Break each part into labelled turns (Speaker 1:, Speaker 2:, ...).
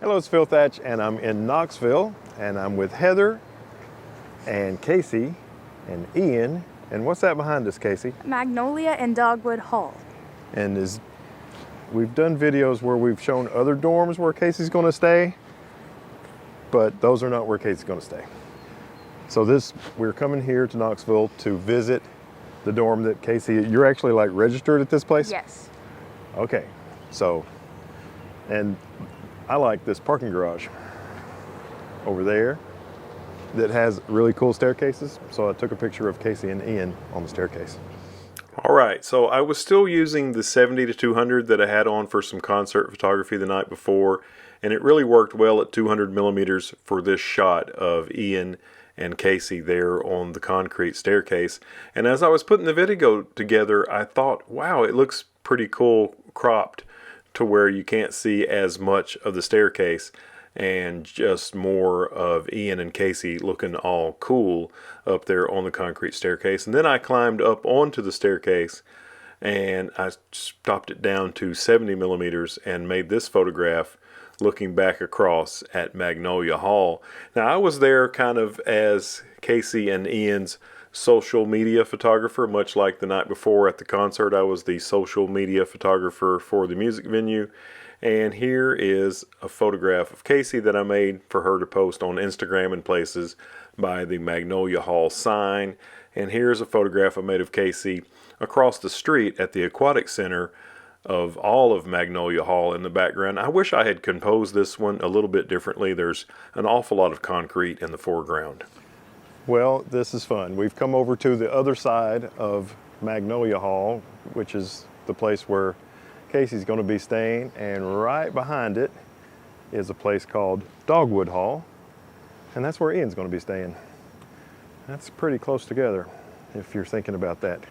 Speaker 1: Hello, it's Phil Thatch, and I'm in Knoxville, and I'm with Heather and Kacie and Ian. And what's that behind us, Kacie?
Speaker 2: Magnolia and Dogwood Hall.
Speaker 1: And we've done videos where we've shown other dorms where Kacie's going to stay, but those are not where Kacie's going to stay. So we're coming here to Knoxville to visit the dorm that Kacie, you're actually like registered at this place?
Speaker 2: Yes.
Speaker 1: Okay, and I like this parking garage over there that has really cool staircases. So I took a picture of Kacie and Ian on the staircase. All right, so I was still using the 70-200 that I had on for some concert photography the night before, and it really worked well at 200 millimeters for this shot of Ian and Kacie there on the concrete staircase. And as I was putting the video together, I thought, wow, it looks pretty cool cropped to where you can't see as much of the staircase and just more of Ian and Kacie looking all cool up there on the concrete staircase. And then I climbed up onto the staircase and I stopped it down to 70 millimeters and made this photograph looking back across at Magnolia Hall. Now I was there kind of as Kacie and Ian's social media photographer, much like the night before at the concert. I was the social media photographer for the music venue. And here is a photograph of Kacie that I made for her to post on Instagram and places by the Magnolia Hall sign. And here's a photograph I made of Kacie across the street at the Aquatic Center of all of Magnolia Hall in the background. I wish I had composed this one a little bit differently. There's an awful lot of concrete in the foreground. Well, this is fun. We've come over to the other side of Magnolia Hall, which is the place where Kacie's going to be staying, and right behind it is a place called Dogwood Hall, and that's where Ian's going to be staying. That's pretty close together, if you're thinking about that.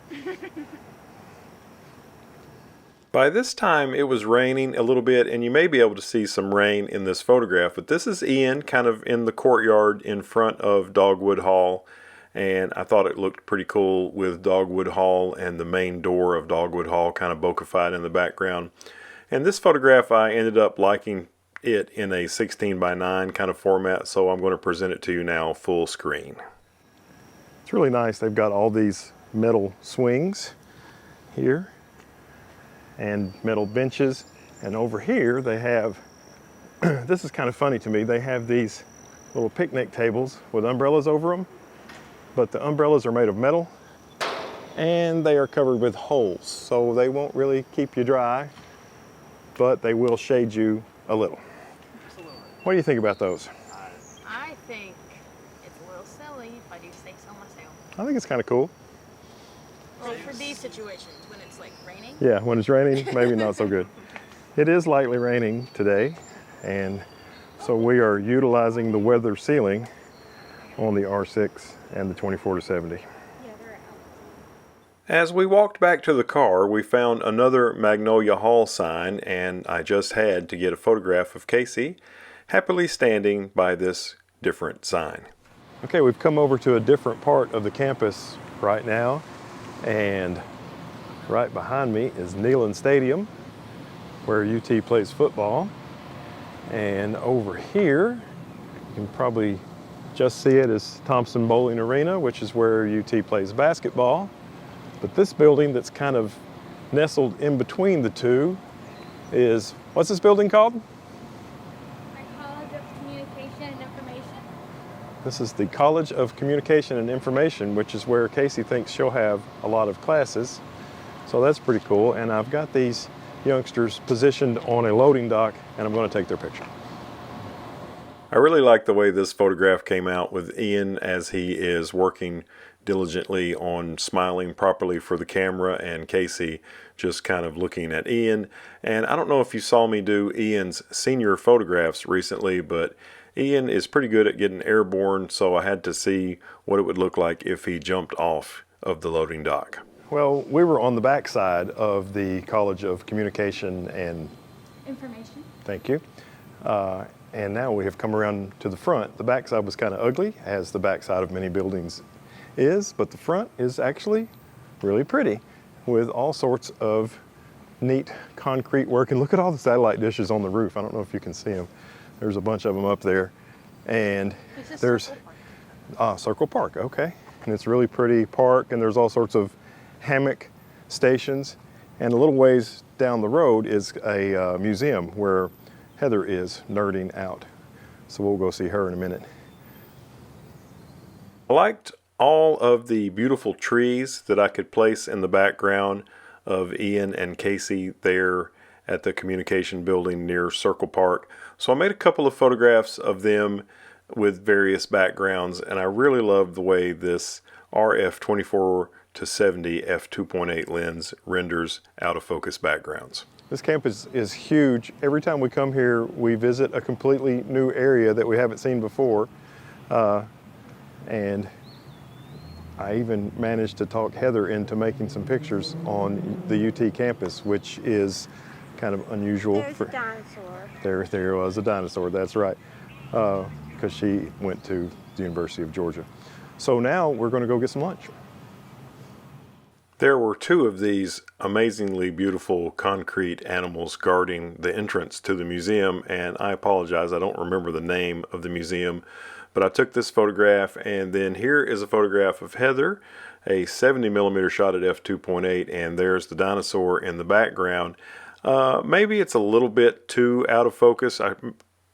Speaker 1: By this time it was raining a little bit, and you may be able to see some rain in this photograph, but this is Ian kind of in the courtyard in front of Dogwood Hall, and I thought it looked pretty cool with Dogwood Hall and the main door of Dogwood Hall kind of bokeh-fied in the background. And this photograph, I ended up liking it in a 16:9 kind of format, so I'm going to present it to you now full screen. It's really nice. They've got all these metal swings here and metal benches, and over here they have this is kind of funny to me, they have these little picnic tables with umbrellas over them, but the umbrellas are made of metal and they are covered with holes, so they won't really keep you dry, but they will shade you a little.
Speaker 3: Absolutely.
Speaker 1: What do you think about those?
Speaker 3: I think it's a little silly, if I do say so myself.
Speaker 1: I think it's kind of cool.
Speaker 3: Well, for these situations, when it's like raining.
Speaker 1: Yeah, when it's raining, maybe not so good. It is lightly raining today, and so we are utilizing the weather sealing on the R6 and the 24-70.
Speaker 3: Yeah, they're out.
Speaker 1: As we walked back to the car, we found another Magnolia Hall sign, and I just had to get a photograph of Kacie happily standing by this different sign. Okay, we've come over to a different part of the campus right now, and right behind me is Neyland Stadium, where UT plays football. And over here, you can probably just see it, is Thompson Bowling Arena, which is where UT plays basketball. But this building that's kind of nestled in between the two is, what's this building called?
Speaker 2: College of Communication and Information.
Speaker 1: This is the College of Communication and Information, which is where Kacie thinks she'll have a lot of classes. So that's pretty cool. And I've got these youngsters positioned on a loading dock, and I'm going to take their picture. I really like the way this photograph came out with Ian as he is working diligently on smiling properly for the camera, and Kacie just kind of looking at Ian. And I don't know if you saw me do Ian's senior photographs recently, but Ian is pretty good at getting airborne, so I had to see what it would look like if he jumped off of the loading dock. Well, we were on the back side of the College of Communication and
Speaker 2: Information.
Speaker 1: Thank you. And now we have come around to the front. The back side was kind of ugly, as the back side of many buildings is, but the front is actually really pretty with all sorts of neat concrete work. And look at all the satellite dishes on the roof. I don't know if you can see them, There's a bunch of them up there. And
Speaker 3: This is
Speaker 1: there's
Speaker 3: Circle Park.
Speaker 1: Circle Park, okay. And it's a really pretty park, and there's all sorts of hammock stations. And a little ways down the road is a museum where Heather is nerding out. So we'll go see her in a minute. I liked all of the beautiful trees that I could place in the background of Ian and Kacie there at the communication building near Circle Park. So I made a couple of photographs of them with various backgrounds, and I really love the way this RF 24-70 f2.8 lens renders out of focus backgrounds. This campus is huge. Every time we come here, we visit a completely new area that we haven't seen before. And I even managed to talk Heather into making some pictures on the UT campus, which is kind of unusual.
Speaker 4: There's a dinosaur.
Speaker 1: There was a dinosaur, that's right, because she went to the University of Georgia. So now we're going to go get some lunch. There were two of these amazingly beautiful concrete animals guarding the entrance to the museum, and I apologize, I don't remember the name of the museum, but I took this photograph, and then here is a photograph of Heather, a 70mm shot at f2.8, and there's the dinosaur in the background. Maybe it's a little bit too out of focus. I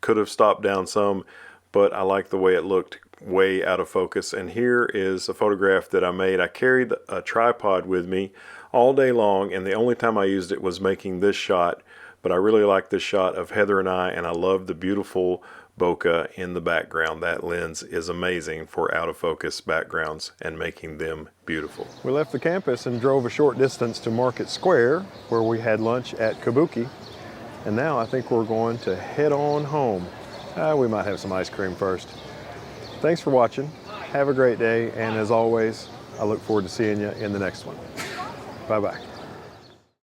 Speaker 1: could have stopped down some, but I like the way it looked way out of focus. And here is a photograph that I made. I carried a tripod with me all day long, and the only time I used it was making this shot, but I really like this shot of Heather and I love the beautiful bokeh in the background. That lens is amazing for out of focus backgrounds and making them beautiful. We left the campus and drove a short distance to Market Square, where we had lunch at Kabuki, and now I think we're going to head on home. We might have some ice cream first. Thanks for watching. Have a great day, and as always, I look forward to seeing you in the next one. Bye-bye.